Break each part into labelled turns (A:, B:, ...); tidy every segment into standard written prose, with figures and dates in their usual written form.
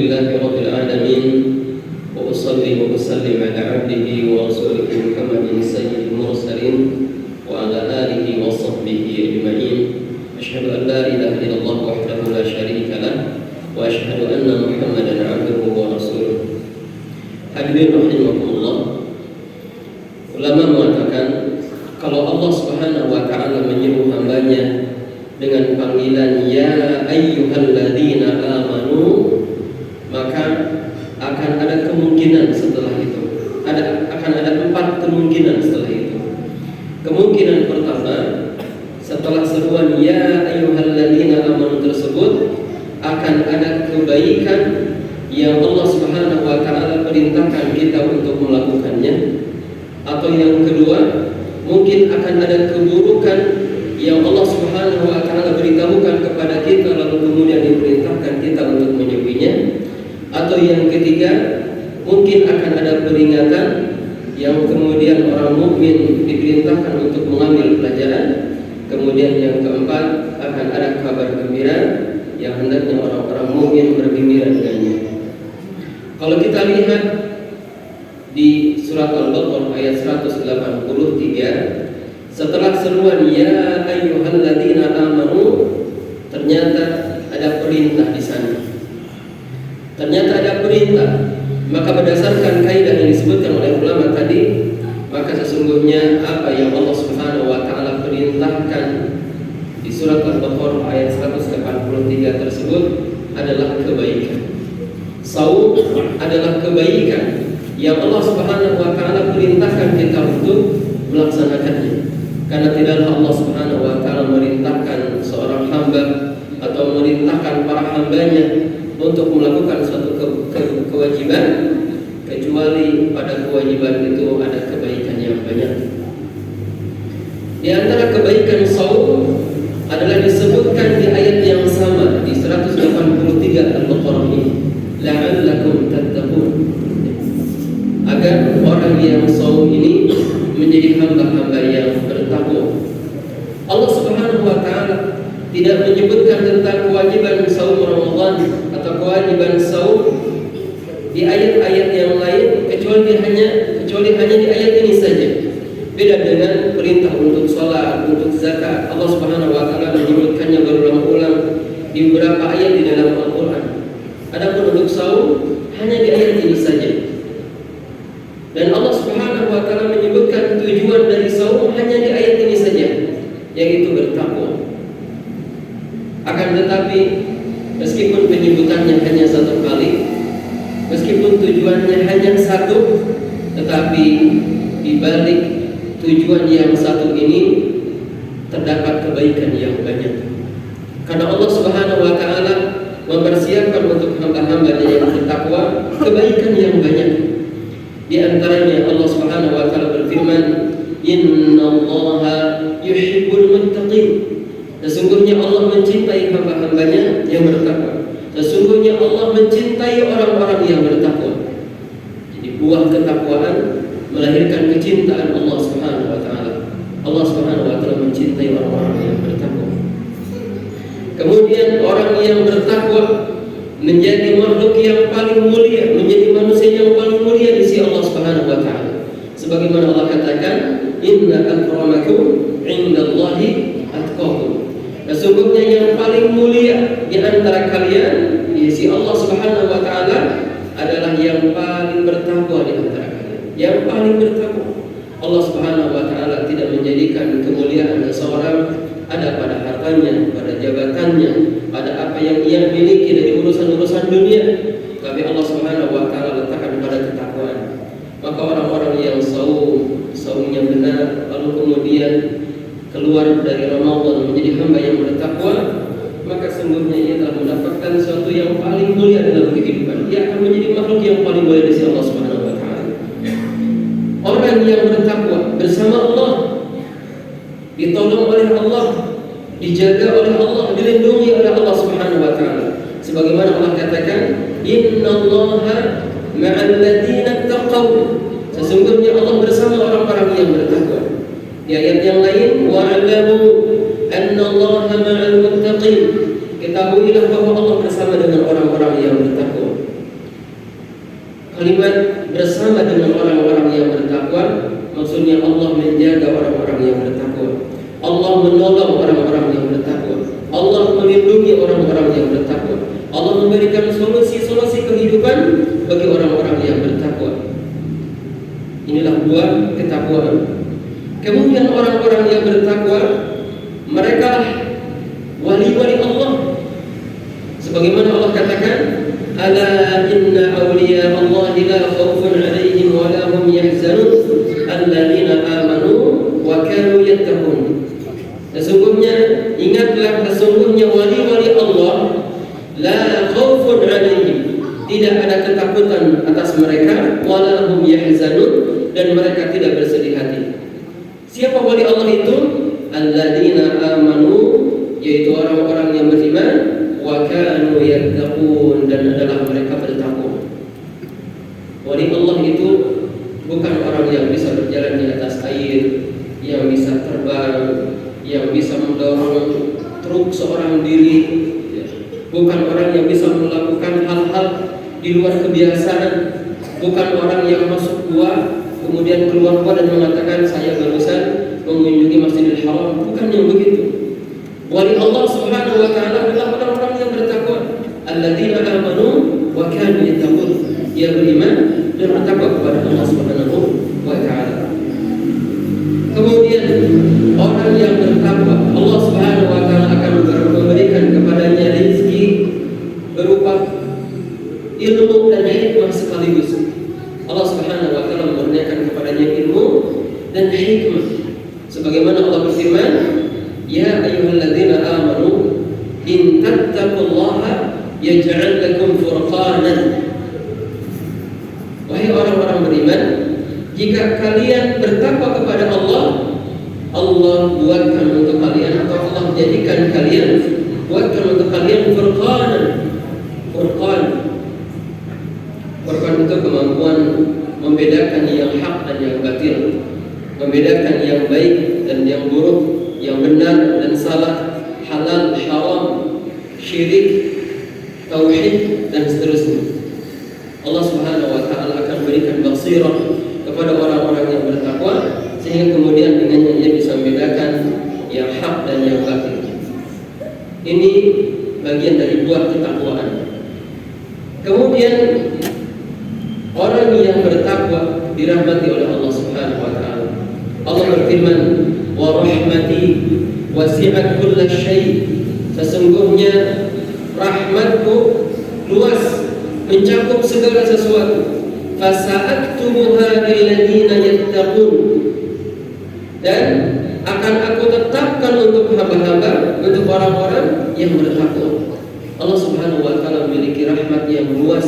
A: Alhamdulillahi Rabbil Alamin. Wa usalli wa usallim ala abdihi wa rasulihi Muhammadin sayyidil mursalin wa ala alihi wa sahbihi ajma'in. Asyhadu an la ilaha illallah wahdahu la syarika lah wa asyhadu anna Muhammadan abduhu wa rasuluh. Hadirin rahimakumullah. Ulama mengatakan kalau Allah Subhanahu wa taala menyuruh hambanya dengan panggilan ya ayyuhalladzina amanu, maka akan ada kemungkinan setelah itu. Akan ada 4 kemungkinan setelah itu. Kemungkinan pertama, setelah seruan ya ayyuhalladzina amanu tersebut akan ada kebaikan yang Allah Subhanahu wa taala perintahkan kita untuk melakukannya. Atau yang kedua, mungkin akan ada keburukan yang Allah Subhanahu wa taala beritahukan kepada kita lalu kemudian diperintahkan kita untuk menjauhinya. Atau yang ketiga, mungkin akan ada peringatan yang kemudian orang mukmin diperintahkan untuk mengambil pelajaran. Kemudian yang keempat, akan ada kabar gembira yang hendaknya orang-orang mukmin bergembira dengannya. Kalau kita lihat di surat Al-Baqarah ayat 183, setelah seruan ya ayyuhalladzina amanu, ternyata ada perintah di sana. Ternyata ada perintah. Maka berdasarkan kaidah yang disebutkan oleh ulama tadi, maka sesungguhnya apa yang Allah Subhanahu wa taala perintahkan di surat Al-Baqarah ayat 183 tersebut adalah kebaikan. Saum adalah kebaikan yang Allah Subhanahu wa taala perintahkan kita untuk melaksanakannya. Karena tidaklah Allah Subhanahu wa taala merintahkan seorang hamba atau merintahkan para hambanya untuk melakukan suatu kewajiban kecuali pada kewajiban itu ada kebaikan yang banyak. Di antara kebaikan saum adalah disebutkan di ayat yang sama di 183 Al-Baqarah ini, la'allakum tattaqun, agar orang yang saum ini menjadi hamba-hamba yang bertakwa. Allah Subhanahu wa taala tidak menyebutkan tentang kewajiban saum Ramadan atau kewajiban saum di ayat-ayat yang lain kecuali hanya di ayat ini saja. Beda dengan perintah untuk sholat, untuk zakat. Allah Subhanahu wa taala menyebutkannya berulang-ulang di beberapa ayat di dalam Al-Qur'an. Adapun untuk saum hanya di ayat ini saja. Dan Allah Subhanahu wa taala menyebutkan tujuan dari saum hanya di ayat ini saja, yaitu bertakwa. Akan tetapi meskipun penyebutannya hanya satu kali, meskipun tujuannya hanya satu, tetapi di balik tujuan yang satu ini terdapat kebaikan yang banyak. Karena Allah Subhanahu wa taala mempersiapkan untuk hamba-hamba yang bertakwa kebaikan yang banyak. Di antaranya Allah Subhanahu wa taala berfirman, "Innallaha yuhibbul muttaqin." Sesungguhnya Allah mencintai hamba-hambanya yang bertakwa. Sesungguhnya Allah mencintai orang-orang yang bertakwa. Jadi buah ketakwaan melahirkan kecintaan Allah Subhanahu wa taala. Allah Subhanahu wa taala mencintai orang-orang yang bertakwa. Kemudian orang yang bertakwa menjadi makhluk yang paling mulia, menjadi manusia yang paling mulia di sisi Allah Subhanahu wa taala. Sebagaimana Allah katakan, "Inna akramakum 'indallahi atqakum." Sesungguhnya yang paling mulia di antara kalian di sisi Allah Subhanahu wa taala adalah yang paling bertakwa di antara kalian. Yang paling bertakwa. Allah Subhanahu wa taala tidak menjadikan kemuliaan seseorang ada pada hartanya, pada jabatannya, pada apa yang ia miliki dari urusan-urusan dunia. Tapi Allah Subhanahu wa taala letakkan pada ketakwaan. Maka orang-orang yang saumnya benar lalu kemudian keluar dari Ramadan menjadi hamba yang bertakwa, maka sungguhnya ia telah mendapatkan sesuatu yang paling mulia dalam kehidupan. Ia akan menjadi makhluk yang paling mulia di sisi Allah Subhanahu wa taala. Orang yang bertakwa bersama Allah, ditolong oleh Allah, dijaga oleh Allah, dilindungi oleh Allah Subhanahu wa taala. Sebagaimana Allah katakan, "Innallaha ma'al ladzina taqaw." Sesungguhnya Allah bersama orang-orang yang bertakwa. Di ayat yang lain, wa'lamu annallaha ma'al muttaqin. Ketahuilah bahwa Allah bersama dengan orang-orang yang bertakwa. Kalimat bersama dengan orang-orang yang bertakwa, maksudnya Allah menjaga orang-orang yang bertakwa, Allah menolong orang-orang yang bertakwa, Allah melindungi orang-orang yang bertakwa, Allah memberikan solusi-solusi kehidupan bagi orang-orang yang bertakwa. Inilah buah ketakwaan. Kemudian orang-orang yang bertakwa, mereka wali-wali Allah. Sebagaimana Allah katakan, ala inna awliya Allah la khawfun alaihim wa la hum yahzanun alladzina amanu wa kanu yattaqun. Sesungguhnya ingatlah, sesungguhnya wali-wali Allah la khawfun alaihim, tidak ada ketakutan atas mereka, wa la hum yahzanun, dan mereka tidak bersedih hati. Siapa wali Allah itu? Alladzina amanu, yaitu orang-orang yang beriman, wa kanu yattaqun, dan adalah mereka bertakwa. Wali Allah itu bukan orang yang bisa berjalan di atas air, yang bisa terbang, yang bisa mendorong truk seorang diri, bukan orang yang bisa melakukan hal-hal di luar kebiasaan, bukan orang yang masuk gua kemudian keluar dan mengatakan saya barusan mengunjungi Masjidil Haram, bukan yang begitu. Wali Allah Subhanahu wa taala adalah orang-orang yang bertakwa. Alladzina amanu wa kanu yattaqun. Ia beriman dan bertakwa kepada Allah Subhanahu wa taala. Kemudian orang yang bertakwa, Allah Subhanahu wa taala akan memberikan kepadanya rezeki berupa ilmu dan hikmah sekaligus. Allah Subhanahu wa taala memberikan kepadanya ilmu dan hikmah. Sebagaimana Allah berfirman, ya ayyuhalladzina amanu in tattaqullaha yaj'al lakum furqanan. Wahai orang-orang beriman, jika kalian bertakwa kepada Allah, Allah buatkan untuk kalian, atau Allah jadikan kalian, buatkan untuk kalian furqanan. Furqan itu kemampuan membedakan yang hak dan yang batil, membedakan yang baik dan yang buruk, yang benar dan salah, halal, haram, syirik, tauhid, dan seterusnya. Allah Subhanahu wa taala akan berikan basirah kepada orang-orang yang bertakwa, sehingga kemudian dengannya ia bisa membedakan yang hak dan yang batil. Ini bagian dari buah ketakwaan. Kemudian orang yang bertakwa dirahmati oleh Allah Subhanahu wa taala. Allah berfirman, "Wa rahmati wasi'at kulla syai'." Sesungguhnya rahmatku luas, mencakup segala sesuatu. Fasa'aktubuha lilladzina yattaqun. Dan akan aku tetapkan untuk hamba-hamba, untuk orang-orang yang bertakwa. Allah Subhanahu wa taala memiliki rahmat yang luas,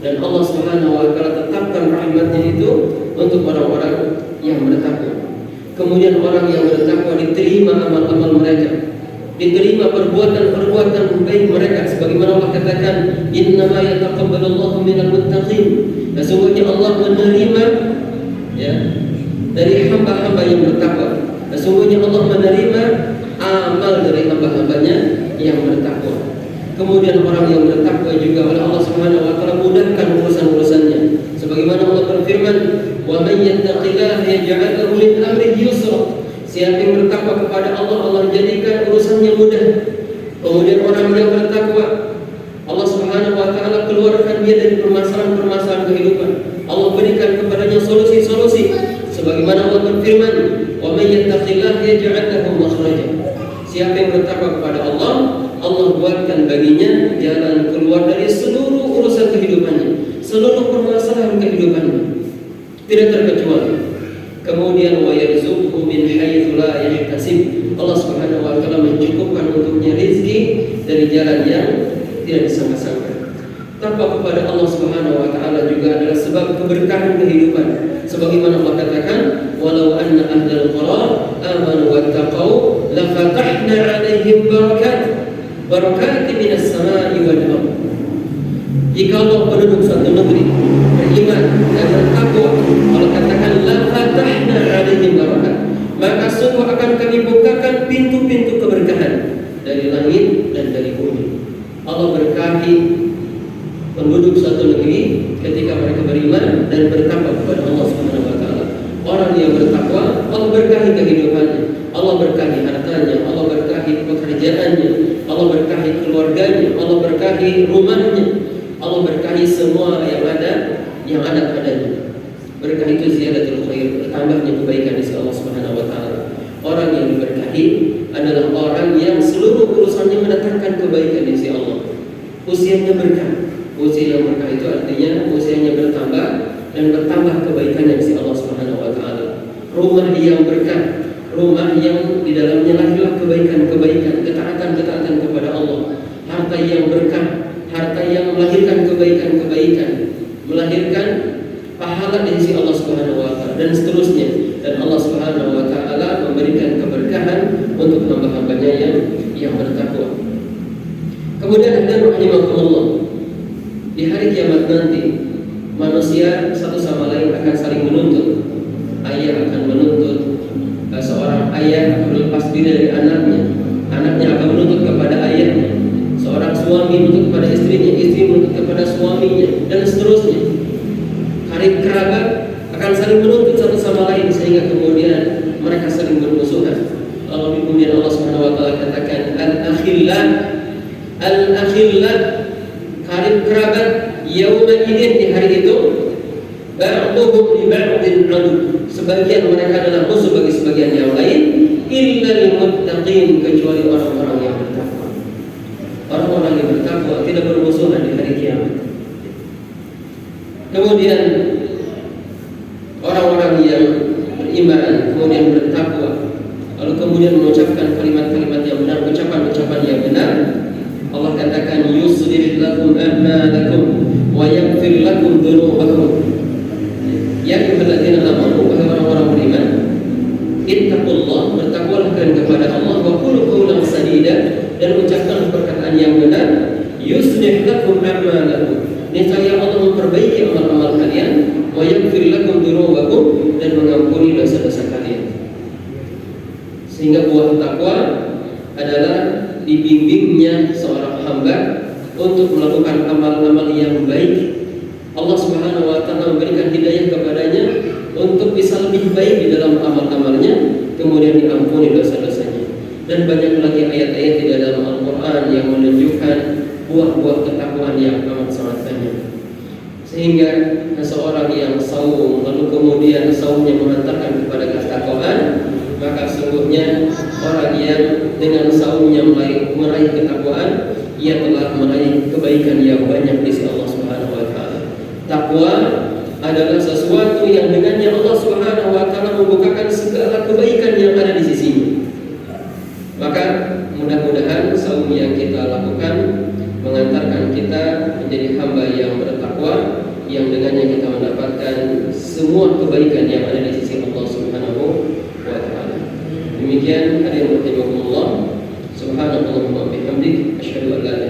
A: dan Allah Subhanahu wa taala tetapkan rahmatnya itu untuk orang-orang yang bertakwa. Kemudian orang yang bertakwa diterima amal-amal mereka, diterima perbuatan-perbuatan baik mereka, sebagaimana Allah katakan, innama yataqabbalullahu minal muttaqin. Sesungguhnya Allah menerima dari hamba-hamba yang bertakwa. Sesungguhnya Allah menerima amal dari hamba-hambanya yang bertakwa. Kemudian orang yang bertakwa juga oleh Allah Subhanahu wa taala mudahkan urusan-urusannya. Sebagaimana Allah berfirman, "Wa may yattaqillaha yaj'al lahu min amrihi yusra." Siapa yang bertakwa kepada Allah, Allah jadikan urusannya mudah. Kemudian orang yang bertakwa, Allah Subhanahu wa taala keluarkan dia dari permasalahan-permasalahan kehidupan. Allah berikan kepadanya solusi-solusi. Sebagaimana Allah berfirman, "Wa may yattaqillaha yaj'al lahu makhraja." Siapa yang bertakwa kepada Allah, Allah buatkan baginya jalan keluar dari seluruh urusan kehidupannya, seluruh permasalahan kehidupannya, tidak terkecuali. Kemudian wa yarzuqhu min haitsu la yahtasib. Allah Subhanahu wa taala mencukupkan untuknya rezeki dari jalan yang tidak disangka-sangka. Takwa kepada Allah Subhanahu wa taala juga adalah sebab keberkahan kehidupan. Sebagaimana Allah katakan, walau anna ahlal qura amanu wattaqau la fatahna 'alaihim barakatin minas samai wal ardh. Jikalau penduduk suatu negeri beriman dan bertakwa, Allah katakan la fatahna 'alaihim barakat, maka sungguh akan kami bukakan pintu-pintu keberkahan dari langit dan dari bumi. Allah berkahi penduduk suatu negeri ketika mereka beriman beriman dan bertakwa kepada Allah Subhanahu wa taala. Orang yang bertakwa, Allah berkahi kehidupannya, Allah berkahi hartanya, Allah berkahi pekerjaannya, Allah berkahi keluarganya, Allah berkahi rumahnya, Allah berkahi semua yang ada padanya. Berkah itu ziyadatul khair, bertambahnya kebaikan di sisi Allah Subhanahu wa taala. Orang yang diberkahi adalah orang yang seluruh urusannya mendatangkan kebaikan di sisi Allah. Usianya berkah. Usia yang berkah itu artinya usianya bertambah dan bertambah kebaikannya di sisi Allah Subhanahu wa taala. Rumah yang berkah, rumah yang di dalamnya lahirlah kebaikan-kebaikan, ketaatan-ketaatan kepada Allah. Harta yang berkah, harta yang melahirkan kebaikan-kebaikan, melahirkan pahala di sisi Allah Subhanahu wa taala dan seterusnya. Dan Allah Subhanahu wa taala memberikan keberkahan untuk hamba-hambanya yang bertakwa. Kemudian ada rahimakumullah, di hari kiamat nanti manusia satu sama lain akan saling menuntut. Ayah akan menuntut, seorang ayah akan melepas diri dari anaknya, anaknya akan menuntut kepada ayahnya, seorang suami menuntut kepada istrinya, istri menuntut kepada suaminya, dan seterusnya. Karib kerabat akan saling menuntut satu sama lain sehingga kemudian mereka saling bermusuhan. Lalu kemudian Allah Subhanahu wa taala katakan al-akhillah, karib kerabat yauma idin, di hari itu ba'dhum li ba'din adu, sebagian mereka adalah musuh bagi sebagian yang lain, illa lil muttaqin, kecuali orang-orang yang bertakwa. Orang-orang yang bertakwa tidak bermusuhan di hari kiamat. Kemudian orang-orang yang beriman kemudian bertakwa, lalu kemudian mengucapkan kalimat-kalimat yang benar, ucapan-ucapan yang benar, Allah katakan yuslih lakum a'malakum wa yaghfir lakum dzunubakum. Ya ayyuhalladzina amanu, wahai orang-orang beriman, ittaqullah, bertakwalah kalian kepada Allah, wa qulu qawlan sadida, dan ucapkan perkataan yang benar, yuslih lakum a'malakum, niscaya Allah memperbaiki amal-amal kalian, wa yaghfir lakum dzunubakum, dan mengampuni dosa-dosa kalian. Sehingga buah takwa adalah dibimbingnya seorang hamba untuk melakukan amal-amal yang baik. Allah Subhanahu wa taala memberikan hidayah kepadanya untuk bisa lebih baik di dalam amal-amalnya, kemudian diampuni dosa-dosanya. Dan banyak lagi ayat-ayat di dalam Al-Qur'an yang menunjukkan buah-buah ketakwaan yang amat sangat banyak. Sehingga seseorang yang saum lalu kemudian saumnya mengantarkan kepada ketakwaan, maka sungguhnya orang yang dengan saumnya meraih ketakwaan, ia telah meraih kebaikan yang banyak di sisi Allah Subhanahu wa taala. Takwa adalah sesuatu yang dengannya Allah Subhanahu wa taala membukakan segala kebaikan yang ada di sisinya. Maka mudah-mudahan saum yang kita lakukan mengantarkan kita menjadi hamba yang bertakwa, yang dengannya kita mendapatkan semua kebaikan yang ada di sisi Allah Subhanahu wa taala. Demikian hadirin rahimakumullah, subhanallah wa bihamdik, asyhadu an la